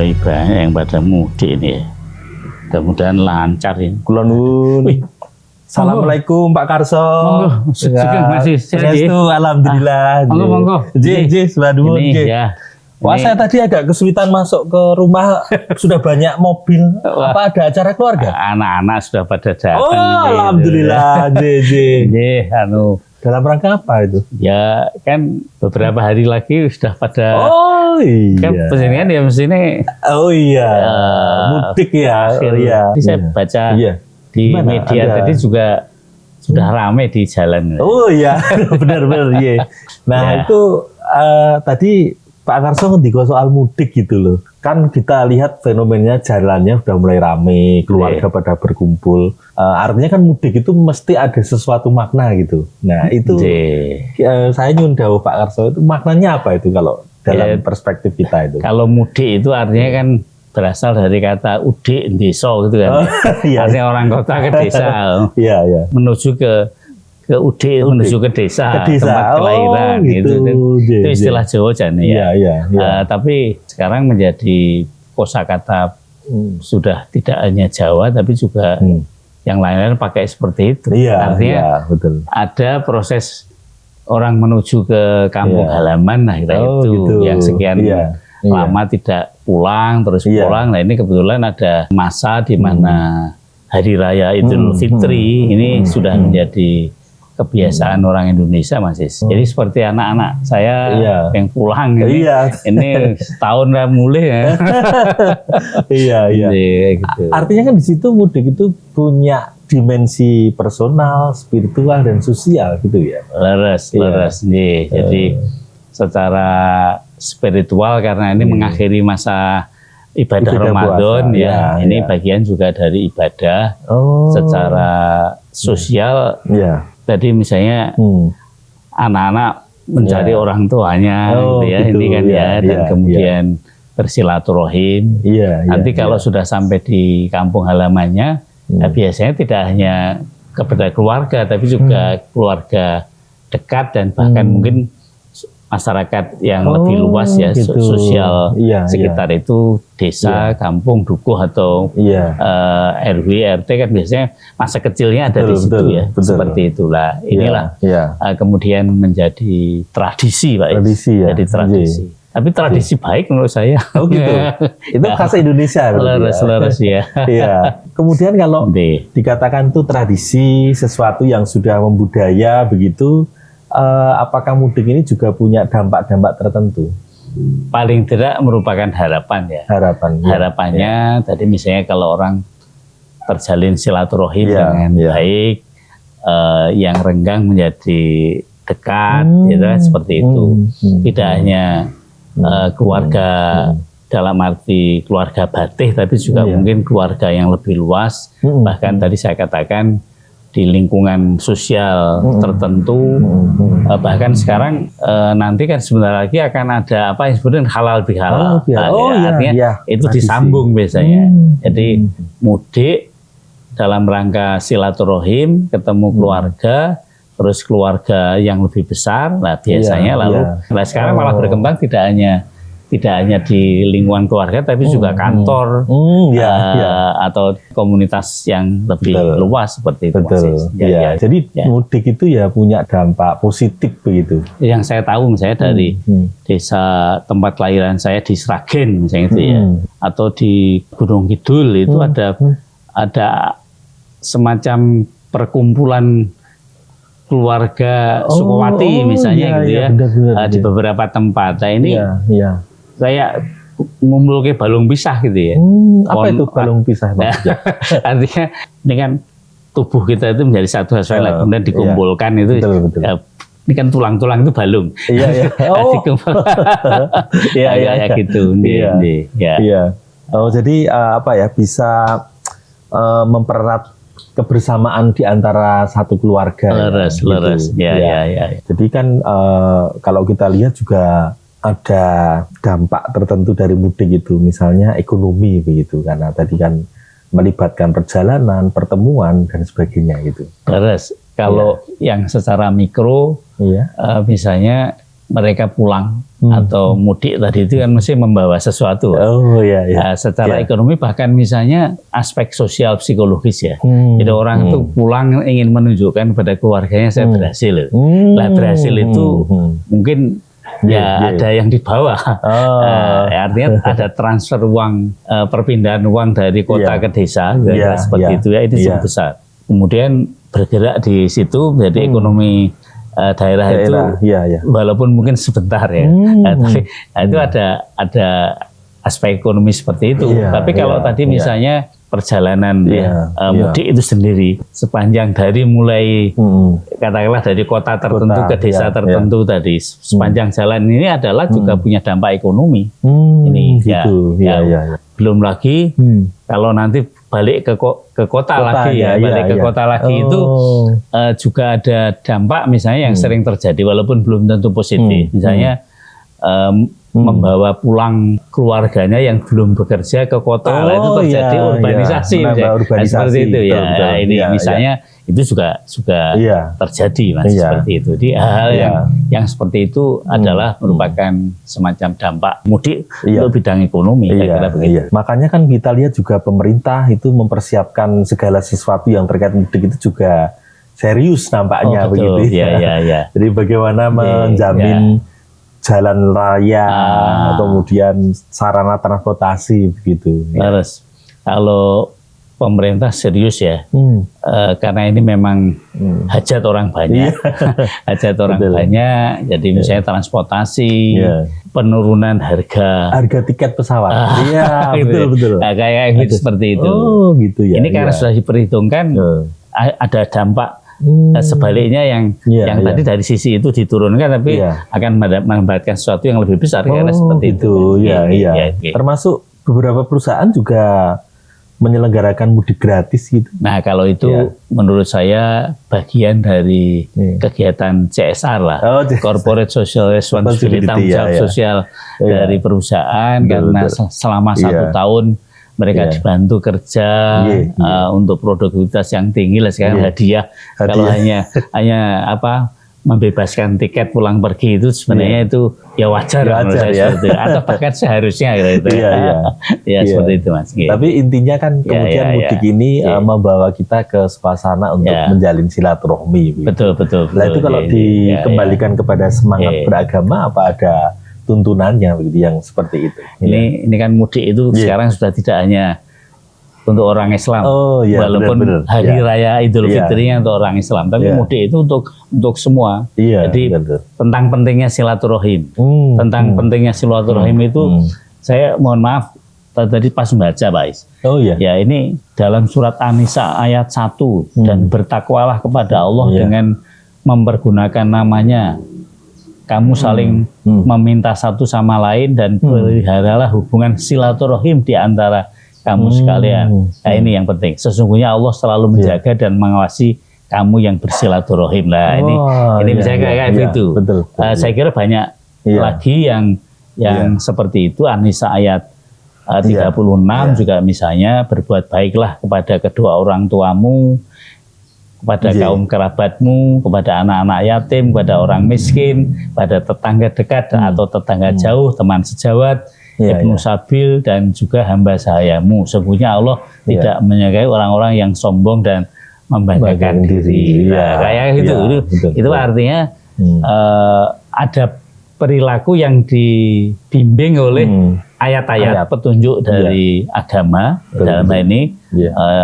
mulai banyak yang pada mudik ini ya. Mudah-mudahan lancar ini. Kula nuwun. Assalamualaikum Pak Karso. Monggo, sugeng masih sehat. Alhamdulillah. Monggo. J, selamat Ini ya. Wah, saya tadi agak kesulitan masuk ke rumah, sudah banyak mobil. Apa ada acara keluarga? Anak-anak sudah pada datang. Oh, alhamdulillah, J. Dalam rangka apa itu? Ya, kan beberapa hari lagi sudah pada. Oh iya. Kan kesini ya mestinya. Oh iya. Mudik ya. Iya. Jadi saya baca di media tadi juga sudah ramai di jalan. Oh iya, benar-benar iya. Nah itu tadi Pak Karso ngendika soal mudik gitu loh. Kan kita lihat fenomenanya jalannya udah mulai rame, keluarga pada berkumpul. Artinya kan mudik itu mesti ada sesuatu makna gitu. Nah itu saya nyuwun dawuh Pak Karso, itu maknanya apa itu kalau dalam perspektif kita itu? Kalau mudik itu artinya kan berasal dari kata udik desa gitu kan. Artinya orang kota ke desa. Menuju ke udik, menuju ke desa, tempat kelahiran gitu. Itu istilah Jawa jane ya. Tapi sekarang menjadi kosakata sudah tidak hanya Jawa tapi juga yang lain-lain pakai seperti itu. Artinya ada proses orang menuju ke kampung halaman, nah itu yang sekian lama tidak pulang terus pulang. Nah ini kebetulan ada masa di mana Hari Raya Idul Fitri ini sudah menjadi kebiasaan orang Indonesia, Mas Is. Jadi seperti anak-anak saya yang pulang ini, ini setahun lah mulai ya. Gitu. Artinya kan di situ mudik itu punya dimensi personal, spiritual dan sosial gitu ya. Leres nih. Jadi secara spiritual karena ini mengakhiri masa ibadah Ramadan puasa, ini bagian juga dari ibadah. Secara sosial tadi misalnya anak-anak mencari orang tuanya gitu ya, ini kan dan kemudian bersilaturahim. Nanti kalau sudah sampai di kampung halamannya, biasanya tidak hanya kepada keluarga tapi juga keluarga dekat dan bahkan mungkin masyarakat yang lebih luas ya, sosial sekitar itu desa, kampung, dukuh atau RW, RT kan biasanya masa kecilnya ada di situ ya. Seperti itulah. Inilah kemudian menjadi tradisi, Pak. Jadi tradisi. Tapi tradisi baik menurut saya. Oh gitu. Itu khas Indonesia. Leres ya. Kemudian kalau dikatakan itu tradisi, sesuatu yang sudah membudaya begitu, apakah mudik ini juga punya dampak-dampak tertentu? Paling tidak merupakan harapan ya. Harapannya tadi misalnya kalau orang terjalin silaturahim dengan baik, yang renggang menjadi dekat, seperti itu. Tidak hanya keluarga dalam arti keluarga batih, tapi juga mungkin keluarga yang lebih luas. Bahkan tadi saya katakan di lingkungan sosial tertentu, bahkan sekarang nanti kan sebentar lagi akan ada apa yang disebutkan halal bihalal. Artinya itu disambung biasanya. Jadi mudik dalam rangka silaturahim, ketemu keluarga, terus keluarga yang lebih besar. Nah biasanya sekarang malah berkembang tidak hanya di lingkungan keluarga, tapi juga kantor atau komunitas yang lebih luas seperti itu. Jadi mudik itu ya punya dampak positif begitu. Yang saya tahu misalnya dari desa tempat kelahiran saya di Sragen misalnya itu atau di Gunung Kidul itu ada semacam perkumpulan keluarga Sukowati misalnya gitu ya. Di beberapa tempat. Nah ini kayak ngumpul ke balung pisah gitu ya. Apa itu balung pisah? Artinya dengan tubuh kita itu menjadi satu hasil kemudian dikumpulkan itu. Ini kan tulang-tulang itu balung. Gitu. Jadi apa ya, bisa mempererat kebersamaan di antara satu keluarga. Leres. Jadi kan kalau kita lihat juga ada dampak tertentu dari mudik itu, misalnya ekonomi begitu, karena tadi kan melibatkan perjalanan, pertemuan dan sebagainya gitu. Kalau yang secara mikro, misalnya mereka pulang atau mudik tadi itu kan mesti membawa sesuatu. Oh iya, iya. Nah, secara ekonomi bahkan misalnya aspek sosial psikologis ya. Jadi orang itu pulang ingin menunjukkan kepada keluarganya saya berhasil. Lah berhasil itu mungkin ada yang dibawa. Artinya ada transfer uang, perpindahan uang dari kota ke desa, seperti itu ya, itu cukup besar. Kemudian bergerak di situ menjadi ekonomi daerah itu, walaupun mungkin sebentar ya, tapi itu ada aspek ekonomi seperti itu. Tapi kalau tadi misalnya perjalanan mudik itu sendiri sepanjang dari mulai katakanlah dari kota tertentu ke desa tertentu tadi, sepanjang jalan ini adalah juga punya dampak ekonomi. Ini gitu. Belum lagi kalau nanti balik ke kota lagi ya, balik ke kota lagi itu juga ada dampak misalnya yang sering terjadi walaupun belum tentu positif. Misalnya membawa pulang keluarganya yang belum bekerja ke kota, itu terjadi urbanisasi, seperti itu ya. Betul, ini misalnya itu juga terjadi mas, seperti itu. Jadi hal yang seperti itu adalah merupakan semacam dampak mudik untuk bidang ekonomi. Kira-kira begitu. Makanya kan kita lihat juga pemerintah itu mempersiapkan segala sesuatu yang terkait mudik itu juga serius nampaknya begitu. Jadi bagaimana menjamin jalan raya, kemudian sarana transportasi begitu. Terus kalau pemerintah serius ya, karena ini memang hajat orang banyak, hajat orang banyak. Jadi misalnya transportasi, penurunan harga tiket pesawat. Betul. Nah, kayak seperti itu. Oh gitu ya. Ini karena sudah diperhitungkan ada dampak. Sebaliknya yang tadi dari sisi itu diturunkan tapi akan mendapatkan sesuatu yang lebih besar karena seperti itu. Termasuk beberapa perusahaan juga menyelenggarakan mudik gratis gitu. Nah kalau itu menurut saya bagian dari kegiatan CSR lah, Corporate Social Responsibility, tanggung jawab sosial dari perusahaan karena selama 1 tahun mereka dibantu kerja untuk produktivitas yang tinggi lah sekarang hadiah. Kalau hanya membebaskan tiket pulang pergi itu sebenarnya itu ya wajar menurut saya seperti itu. Atau bahkan seharusnya gitu. Seperti itu mas. Tapi intinya kan kemudian mudik ini membawa kita ke suasana untuk menjalin silaturahmi. Betul. Nah itu kalau dikembalikan kepada semangat beragama apa ada tuntunannya begitu yang seperti itu. Ini kan mudik itu sekarang sudah tidak hanya untuk orang Islam, walaupun hari raya Idul Fitrinya untuk orang Islam, tapi mudik itu untuk semua. Jadi tentang pentingnya silaturahim, tentang pentingnya silaturahim itu saya mohon maaf tadi pas membaca Pak Is. Ya ini dalam surat An-Nisa ayat 1 dan bertakwalah kepada Allah dengan mempergunakan namanya. Kamu saling meminta satu sama lain dan peliharalah hubungan silaturahim di antara kamu sekalian. Nah ini yang penting. Sesungguhnya Allah selalu menjaga dan mengawasi kamu yang bersilaturahim. Nah ini misalnya kayak gitu. Betul. Saya kira banyak lagi yang seperti itu. An-Nisa ayat 36 juga misalnya berbuat baiklah kepada kedua orang tuamu, kepada kaum kerabatmu, kepada anak-anak yatim, kepada orang miskin, pada tetangga dekat atau tetangga jauh, teman sejawat, ibnu sabil, dan juga hamba sahayamu. Sesungguhnya Allah tidak menyukai orang-orang yang sombong dan membanggakan diri. Kayak gitu. Itu artinya ada perilaku yang dibimbing oleh ayat-ayat petunjuk dari agama. Dalam hal ini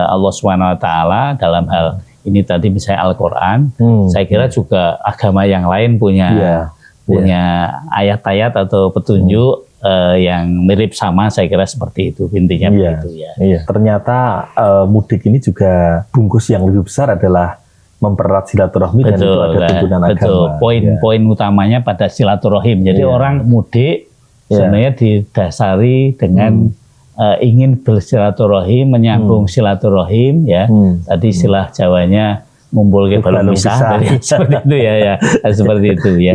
Allah SWT dalam hal ini tadi misalnya Al-Quran, saya kira juga agama yang lain punya ayat-ayat atau petunjuk yang mirip sama, saya kira seperti itu intinya begitu ya. Ternyata mudik ini juga bungkus yang lebih besar adalah mempererat silaturahmi dan itu ada tuntunan agama. Poin-poin utamanya pada silaturahim. Jadi orang mudik sebenarnya didasari dengan ingin bersilaturahim, menyambung silaturahim ya. Tadi istilah Jawanya ngumpul ke balung pisah seperti itu ya. Seperti itu ya.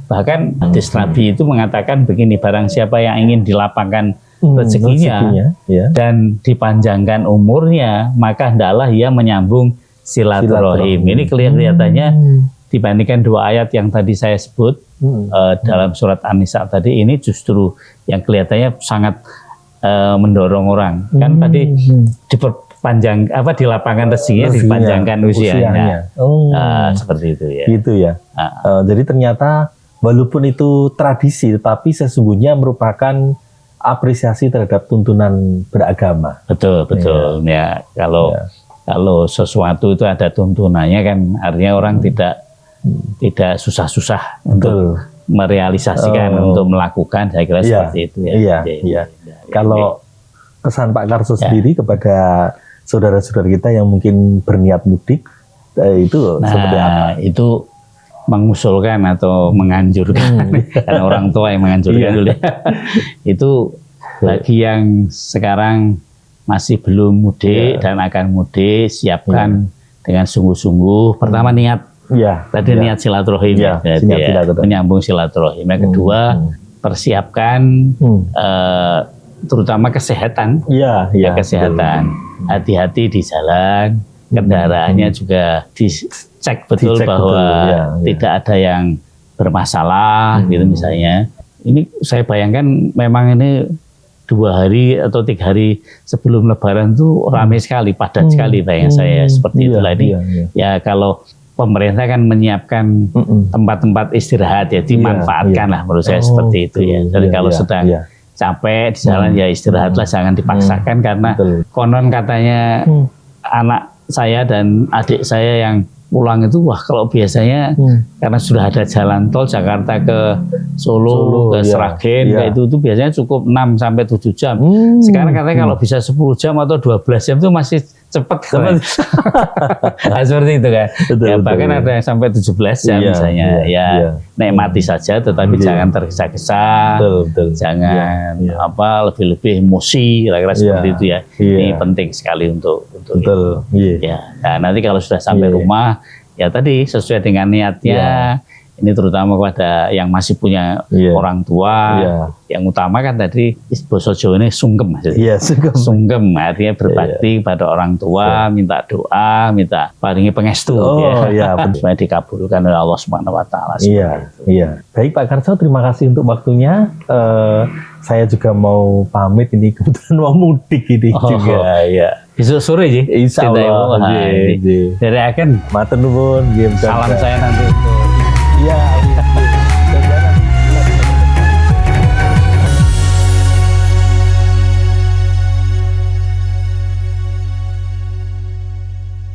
Bahkan hadis Nabi itu mengatakan begini, barang siapa yang ingin dilapangkan rezekinya dan dipanjangkan umurnya, maka hendaklah ia menyambung silaturahim. Ini kelihatannya dibandingkan 2 ayat yang tadi saya sebut dalam surat An-Nisa tadi, ini justru yang kelihatannya sangat mendorong orang. Kan tadi diperpanjang dilapangkan rezekinya, dipanjangkan usianya. Seperti itu ya. Gitu ya. Jadi ternyata walaupun itu tradisi, tetapi sesungguhnya merupakan apresiasi terhadap tuntunan beragama. Betul. Ya, kalau sesuatu itu ada tuntunannya kan artinya orang tidak susah-susah untuk merealisasikan, untuk melakukan, saya kira seperti itu ya. Iya. Kalau pesan Pak Karso sendiri kepada saudara-saudara kita yang mungkin berniat mudik, itu seperti apa? Itu mengusulkan atau menganjurkan, karena orang tua yang menganjurkan dulu. Itu bagi yang sekarang masih belum mudik dan akan mudik, siapkan dengan sungguh-sungguh. Pertama niat, niat silaturahim, menyambung silaturahim. Yang kedua persiapkan terutama kesehatan, kesehatan. Hati-hati di jalan, kendaraannya juga dicek betul bahwa tidak ada yang bermasalah, gitu misalnya. Ini saya bayangkan memang ini 2 hari atau 3 hari sebelum Lebaran tuh ramai sekali, padat sekali bayangan saya seperti itulah ini. Ya kalau pemerintah kan menyiapkan tempat-tempat istirahat ya dimanfaatkan lah menurut saya seperti itu ya. Jadi kalau sedang capek di jalan ya istirahatlah, jangan dipaksakan karena konon katanya anak saya dan adik saya yang pulang itu kalau biasanya karena sudah ada jalan tol Jakarta ke Solo ke Sragen itu biasanya cukup 6 sampai 7 jam. Sekarang katanya kalau bisa 10 jam atau 12 jam itu masih cepat. Nah, seperti itu kan. Bahkan ada yang sampai 17 jam misalnya. Nikmati saja tetapi jangan tergesa-gesa. Jangan lebih-lebih emosi, kira-kira seperti itu ya. Ini penting sekali untuk ya. Nah, nanti kalau sudah sampai rumah ya tadi sesuai dengan niatnya. Ini terutama kepada yang masih punya orang tua. Yang utama kan tadi bahasa Jawa ini sungkem. Sungkem artinya berbakti pada orang tua, minta doa, minta paringi pengestu supaya dikabulkan oleh Allah Subhanahu wa taala. Baik Pak Karso, terima kasih untuk waktunya. Saya juga mau pamit, ini kebetulan mau mudik ini juga. Besok sore sih. Insyaallah. Dari akan matur nuwun. Salam saya nanti untuk